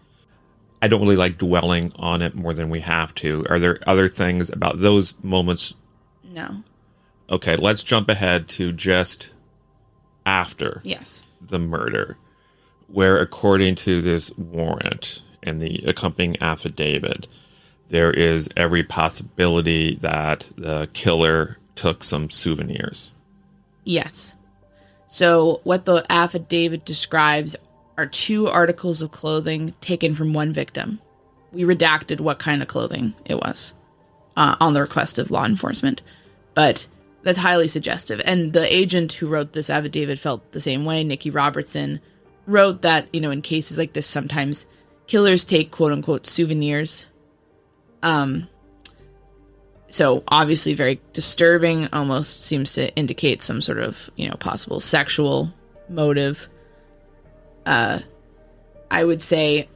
I don't really like dwelling on it more than we have to. Are there other things about those moments?
No.
Okay, let's jump ahead to just after
the
murder, where according to this warrant and the accompanying affidavit, there is every possibility that the killer took some souvenirs.
Yes. So what the affidavit describes are 2 articles of clothing taken from one victim. We redacted what kind of clothing it was on the request of law enforcement. But that's highly suggestive. And the agent who wrote this affidavit felt the same way. Nikki Robertson wrote that, you know, in cases like this, sometimes killers take quote unquote souvenirs. So obviously very disturbing, almost seems to indicate some sort of, you know, possible sexual motive. I would say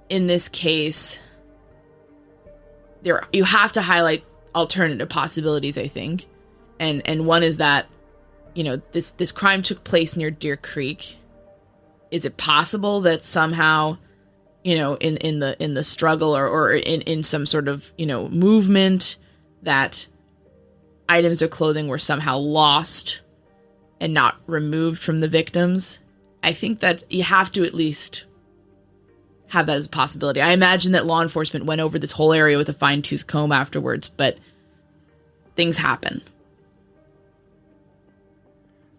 in this case, you have to highlight alternative possibilities, I think. And one is that, you know, this crime took place near Deer Creek. Is it possible that somehow, you know, in the struggle or in some sort of, you know, movement, that items of clothing were somehow lost and not removed from the victims? I think that you have to at least have that as a possibility. I imagine that law enforcement went over this whole area with a fine-tooth comb afterwards, but things happen.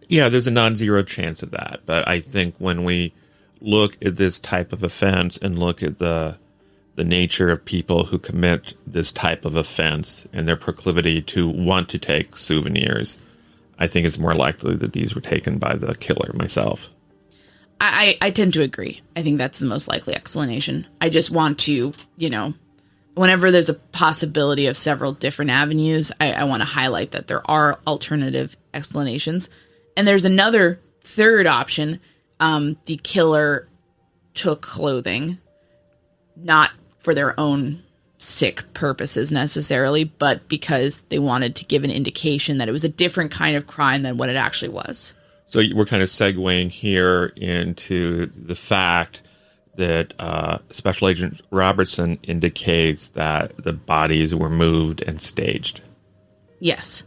Yeah, there's a non-zero chance of that. But I think when we look at this type of offense and look at the nature of people who commit this type of offense and their proclivity to want to take souvenirs, I think it's more likely that these were taken by the killer myself.
I tend to agree. I think that's the most likely explanation. I just want to, you know, whenever there's a possibility of several different avenues, I want to highlight that there are alternative explanations. And there's another third option. The killer took clothing, not for their own sick purposes necessarily, but because they wanted to give an indication that it was a different kind of crime than what it actually was.
So we're kind of segueing here into the fact that Special Agent Robertson indicates that the bodies were moved and staged.
Yes.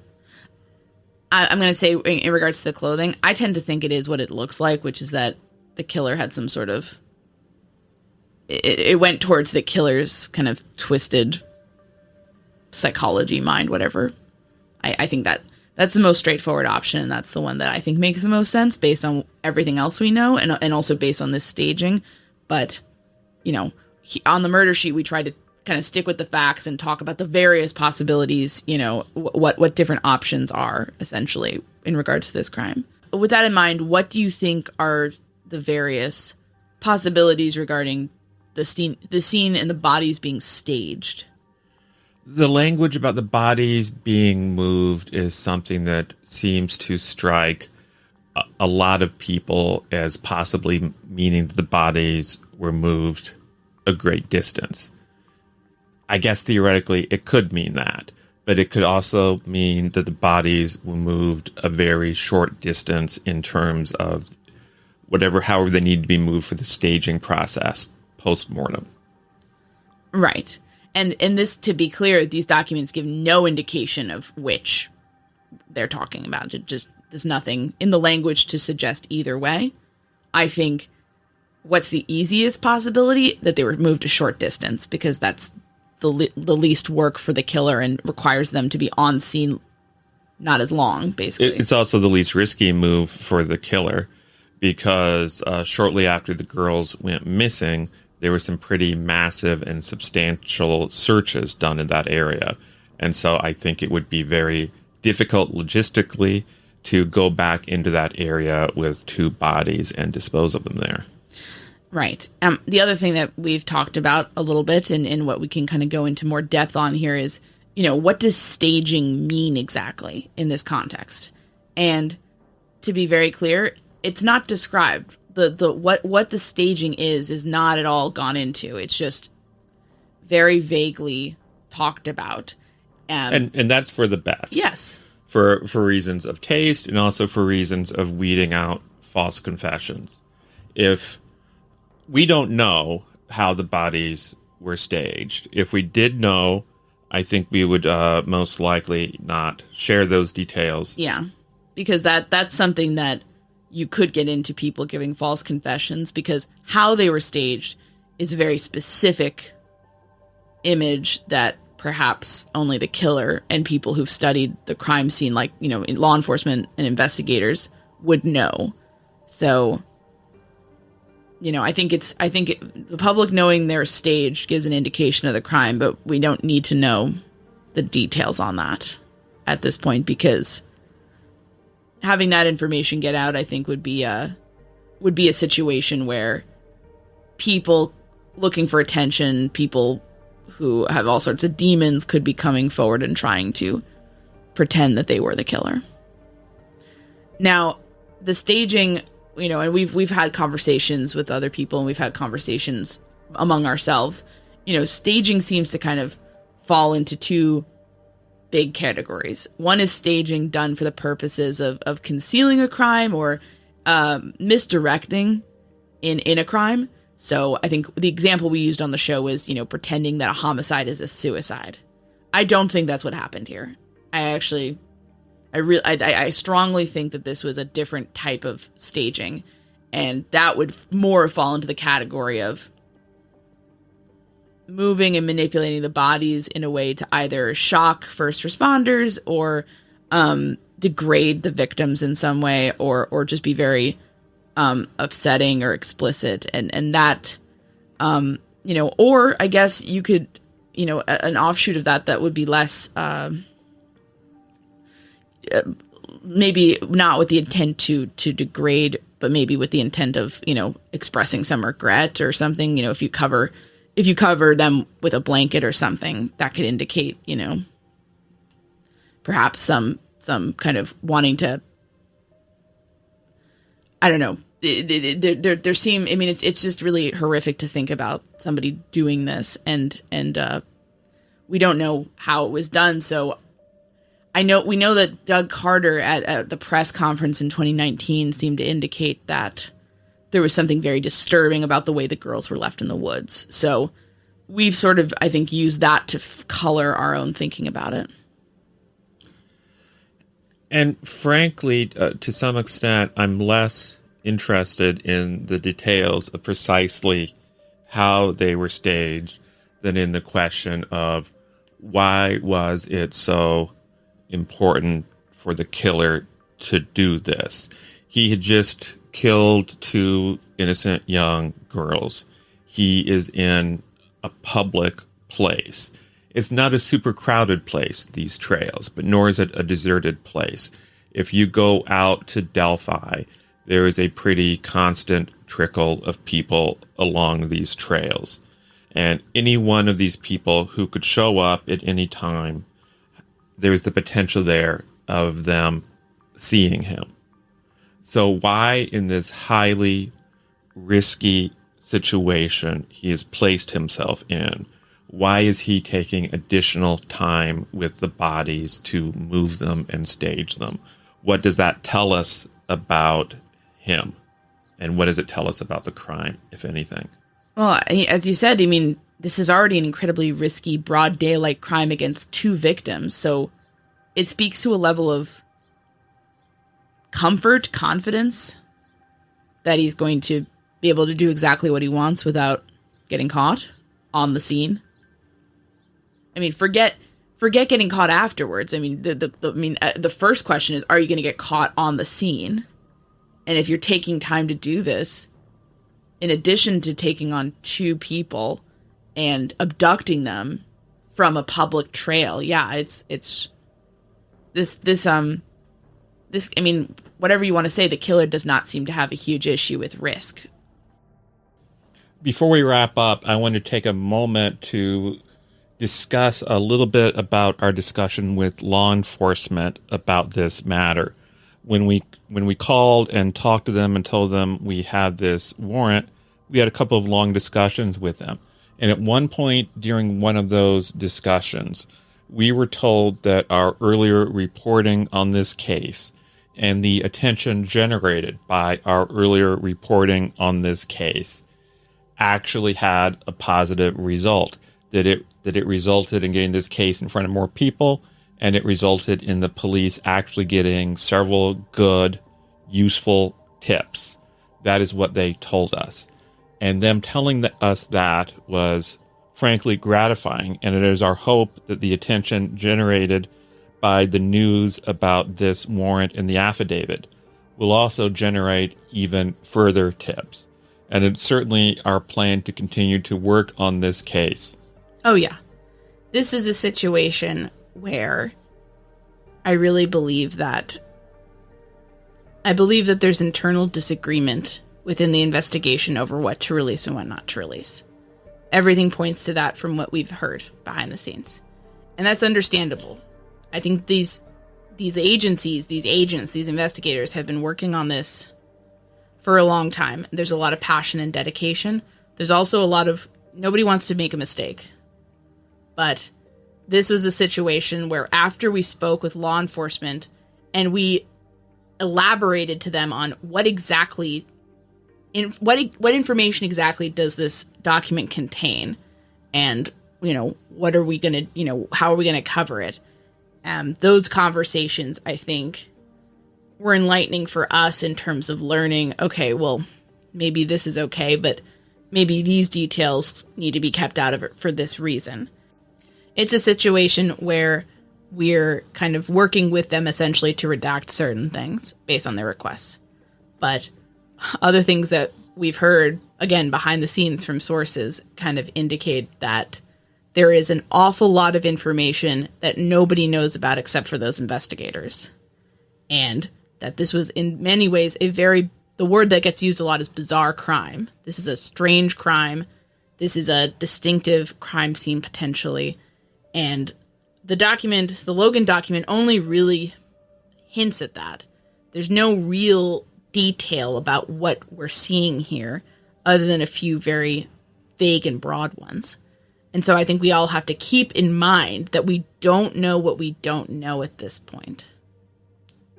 I'm going to say in regards to the clothing, I tend to think it is what it looks like, which is that the killer had some sort of... It went towards the killer's kind of twisted psychology, mind, whatever. I think that's the most straightforward option, and that's the one that I think makes the most sense based on everything else we know, and also based on this staging. But, you know, on the murder sheet, we tried to kind of stick with the facts and talk about the various possibilities, you know, what different options are, essentially, in regards to this crime. With that in mind, what do you think are the various possibilities regarding the scene and the bodies being staged?
The language about the bodies being moved is something that seems to strike a lot of people as possibly meaning that the bodies were moved a great distance. I guess theoretically it could mean that, but it could also mean that the bodies were moved a very short distance in terms of however they need to be moved for the staging process post-mortem.
Right. And this, to be clear, these documents give no indication of which they're talking about. There's nothing in the language to suggest either way. I think what's the easiest possibility? That they were moved a short distance, because that's the least work for the killer and requires them to be on scene not as long, basically.
It's also the least risky move for the killer, because shortly after the girls went missing, there were some pretty massive and substantial searches done in that area. And so I think it would be very difficult logistically to go back into that area with 2 bodies and dispose of them there.
Right. The other thing that we've talked about a little bit and what we can kind of go into more depth on here is, what does staging mean exactly in this context? And to be very clear, it's not described. What the staging is not at all gone into. It's just very vaguely talked about.
And that's for the best.
Yes.
For reasons of taste and also for reasons of weeding out false confessions. If we don't know how the bodies were staged, if we did know, I think we would most likely not share those details.
Yeah, because that's something that you could get into, people giving false confessions, because how they were staged is a very specific image that perhaps only the killer and people who've studied the crime scene, like, law enforcement and investigators, would know. So, I think the public knowing they're staged gives an indication of the crime, but we don't need to know the details on that at this point, because having that information get out, I think, would be a situation where people looking for attention, people who have all sorts of demons, could be coming forward and trying to pretend that they were the killer. Now, the staging, and we've had conversations with other people, and we've had conversations among ourselves. Staging seems to kind of fall into 2 big categories. One is staging done for the purposes of concealing a crime or misdirecting in a crime. So I think the example we used on the show was, pretending that a homicide is a suicide. I don't think that's what happened here. I strongly think that this was a different type of staging, and that would more fall into the category of moving and manipulating the bodies in a way to either shock first responders or degrade the victims in some way, or just be very upsetting or explicit, and that or I guess you could, an offshoot of that would be less maybe not with the intent to degrade, but maybe with the intent of, expressing some regret or something. If you cover them with a blanket or something, that could indicate, perhaps some kind of wanting to, I don't know. There seem, it's just really horrific to think about somebody doing this, and we don't know how it was done. So we know that Doug Carter at the press conference in 2019 seemed to indicate that there was something very disturbing about the way the girls were left in the woods. So we've sort of, I think, used that to color our own thinking about it.
And frankly, to some extent, I'm less interested in the details of precisely how they were staged than in the question of why was it so important for the killer to do this. He had just killed 2 innocent young girls. He is in a public place. It's not a super crowded place, these trails, but nor is it a deserted place. If you go out to Delphi, there is a pretty constant trickle of people along these trails. And any one of these people who could show up at any time, there's the potential there of them seeing him. So why, in this highly risky situation he has placed himself in, why is he taking additional time with the bodies to move them and stage them? What does that tell us about him? And what does it tell us about the crime, if anything?
Well, as you said, this is already an incredibly risky, broad daylight crime against 2 victims. So it speaks to a level of comfort, confidence, that he's going to be able to do exactly what he wants without getting caught on the scene. Forget getting caught afterwards. The first question is, are you going to get caught on the scene? And if you're taking time to do this, in addition to taking on 2 people and abducting them from a public trail, it's this whatever you want to say, the killer does not seem to have a huge issue with risk.
Before we wrap up, I want to take a moment to discuss a little bit about our discussion with law enforcement about this matter. When we called and talked to them and told them we had this warrant, we had a couple of long discussions with them. And at one point during one of those discussions, we were told that our earlier reporting on this case and the attention generated by our earlier reporting on this case actually had a positive result. That it resulted in getting this case in front of more people, and it resulted in the police actually getting several good, useful tips. That is what they told us. And them telling us that was frankly gratifying, and it is our hope that the attention generated by the news about this warrant and the affidavit will also generate even further tips. And it's certainly our plan to continue to work on this case.
Oh, yeah. This is a situation where I really believe that there's internal disagreement within the investigation over what to release and what not to release. Everything points to that from what we've heard behind the scenes. And that's understandable. I think these agencies, these agents, these investigators have been working on this for a long time. There's a lot of passion and dedication. There's also a lot of, nobody wants to make a mistake. But this was a situation where after we spoke with law enforcement and we elaborated to them on what information exactly does this document contain, and what are we going to, how are we going to cover it? Those conversations, I think, were enlightening for us in terms of learning, okay, well, maybe this is okay, but maybe these details need to be kept out of it for this reason. It's a situation where we're kind of working with them essentially to redact certain things based on their requests. But other things that we've heard, again, behind the scenes from sources, kind of indicate that there is an awful lot of information that nobody knows about except for those investigators. And that this was in many ways the word that gets used a lot is bizarre crime. This is a strange crime. This is a distinctive crime scene potentially. And the Logan document only really hints at that. There's no real detail about what we're seeing here other than a few very vague and broad ones. And so I think we all have to keep in mind that we don't know what we don't know at this point.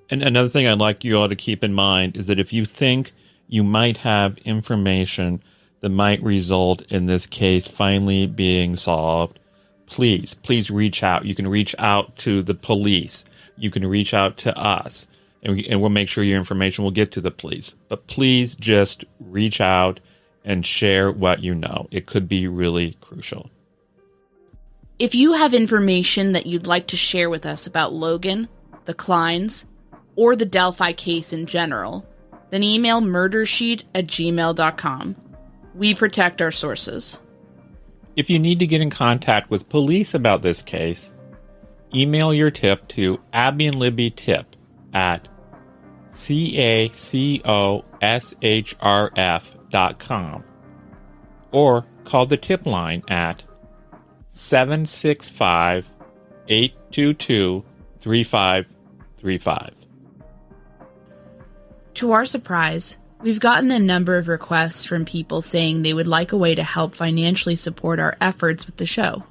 And another thing I'd like you all to keep in mind is that if you think you might have information that might result in this case finally being solved, please reach out. You can reach out to the police. You can reach out to us, and we'll make sure your information will get to the police. But please just reach out and share what you know. It could be really crucial.
If you have information that you'd like to share with us about Logan, the Kleins, or the Delphi case in general, then email murdersheet@gmail.com. We protect our sources.
If you need to get in contact with police about this case, email your tip to abbyandlibbytip at cacoshrf.com or call the tip line at 765-822-3535.
To our surprise, we've gotten a number of requests from people saying they would like a way to help financially support our efforts with the show.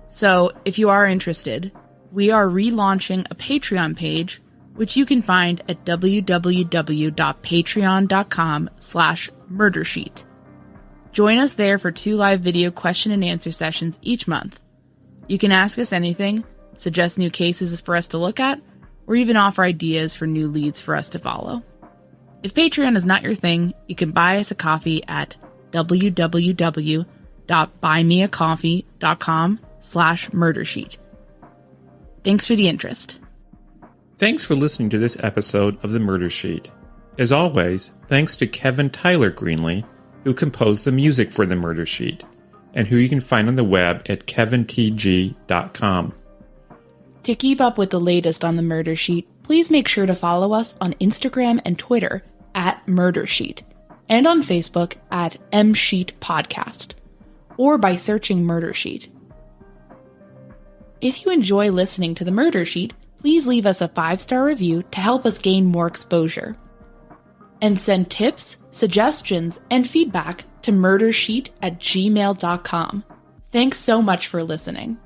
So, if you are interested, we are relaunching a Patreon page, which you can find at www.patreon.com/murdersheet. Join us there for 2 live video question and answer sessions each month. You can ask us anything, suggest new cases for us to look at, or even offer ideas for new leads for us to follow. If Patreon is not your thing, you can buy us a coffee at www.buymeacoffee.com/murdersheet. Thanks for the interest.
Thanks for listening to this episode of The Murder Sheet. As always, thanks to Kevin Tyler Greenlee, who composed the music for The Murder Sheet, and who you can find on the web at kevintg.com.
To keep up with the latest on The Murder Sheet, please make sure to follow us on Instagram and Twitter at murdersheet, and on Facebook at msheetpodcast, or by searching Murdersheet. If you enjoy listening to the Murder Sheet, please leave us a 5-star review to help us gain more exposure. And send tips, suggestions, and feedback to murdersheet@gmail.com. Thanks so much for listening.